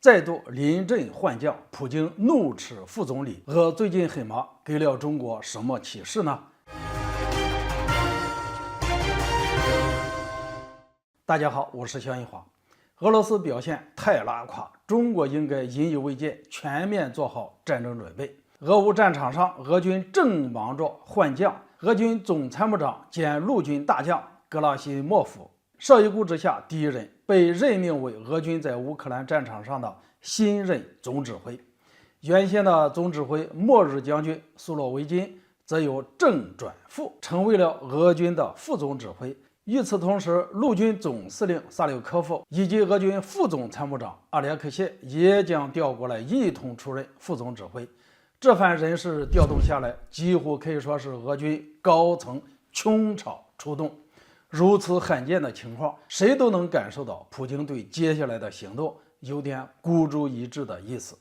再度临阵换将，普京怒斥副总理。俄最近很忙，给了中国什么启示呢？大家好，我是肖一华。俄罗斯表现太拉胯，中国应该引以为戒，全面做好战争准备。俄乌战场上，俄军正忙着换将，俄军总参谋长兼陆军大将格拉西莫夫绍伊古之下第一人被任命为俄军在乌克兰战场上的新任总指挥。原先的总指挥末日将军苏洛维金则由正转副，成为了俄军的副总指挥。与此同时，陆军总司令萨柳科夫以及俄军副总参谋长阿列克谢也将调过来一同出任副总指挥。这番人事调动下来，几乎可以说是俄军高层穷草出动。如此罕见的情况，谁都能感受到普京对接下来的行动有点孤注一掷的意思。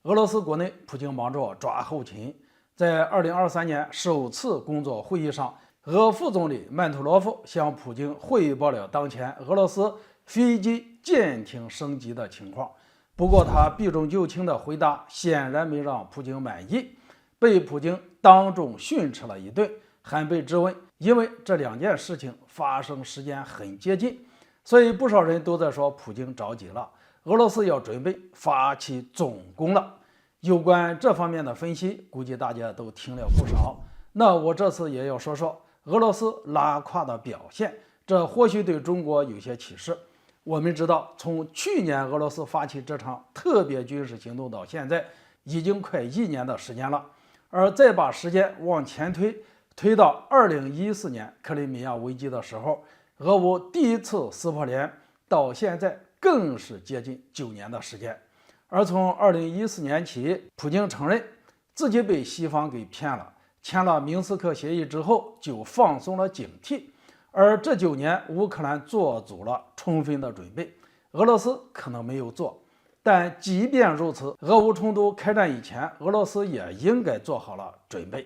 俄罗斯国内，普京忙着抓后勤。在2023年首次工作会议上，俄副总理曼图罗夫向普京汇报了当前俄罗斯飞机舰艇升级的情况。不过他避重就轻的回答显然没让普京满意，被普京当众训斥了一顿，还被质问，因为这两件事情发生时间很接近，所以不少人都在说普京着急了，俄罗斯要准备发起总攻了。有关这方面的分析，估计大家都听了不少。那我这次也要说说俄罗斯拉胯的表现，这或许对中国有些启示。我们知道，从去年俄罗斯发起这场特别军事行动到现在，已经快1年的时间了。而再把时间往前推到2014年克里米亚危机的时候，俄乌第一次撕破脸，到现在更是接近9年的时间。而从2014年起，普京承认自己被西方给骗了，签了明斯克协议之后就放松了警惕。而这9年，乌克兰做足了充分的准备，俄罗斯可能没有做。但即便如此，俄乌冲突开战以前，俄罗斯也应该做好了准备。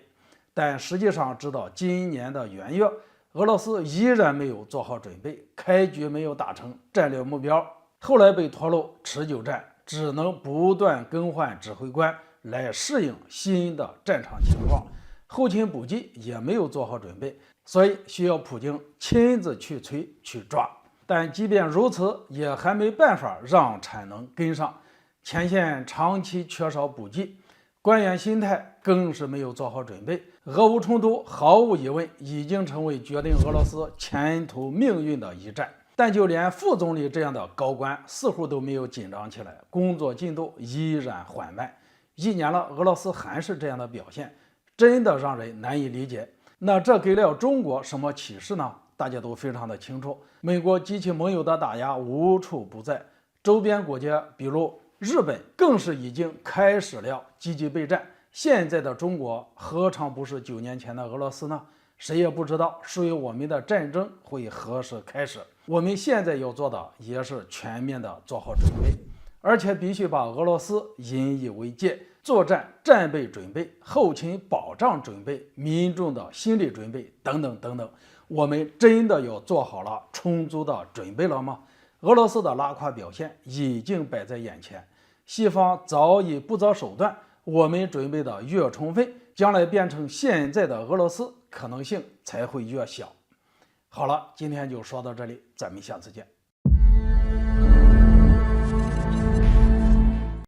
但实际上，直到今年的元月，俄罗斯依然没有做好准备，开局没有达成战略目标，后来被拖入持久战，只能不断更换指挥官来适应新的战场情况，后勤补给也没有做好准备，所以需要普京亲自去催去抓。但即便如此，也还没办法让产能跟上，前线长期缺少补给，官员心态更是没有做好准备。俄乌冲突毫无疑问已经成为决定俄罗斯前途命运的一战，但就连副总理这样的高官似乎都没有紧张起来，工作进度依然缓慢。1年了，俄罗斯还是这样的表现，真的让人难以理解。那这给了中国什么启示呢？大家都非常的清楚，美国及其盟友的打压无处不在，周边国家比如日本更是已经开始了积极备战。现在的中国何尝不是9年前的俄罗斯呢？谁也不知道属于我们的战争会何时开始。我们现在要做的也是全面的做好准备，而且必须把俄罗斯引以为戒，作战战备准备、后勤保障准备、民众的心理准备等等等等，我们真的要做好了充足的准备了吗？俄罗斯的拉胯表现已经摆在眼前，西方早已不择手段，我们准备的越充分，将来变成现在的俄罗斯可能性才会越小。好了，今天就说到这里，咱们下次见。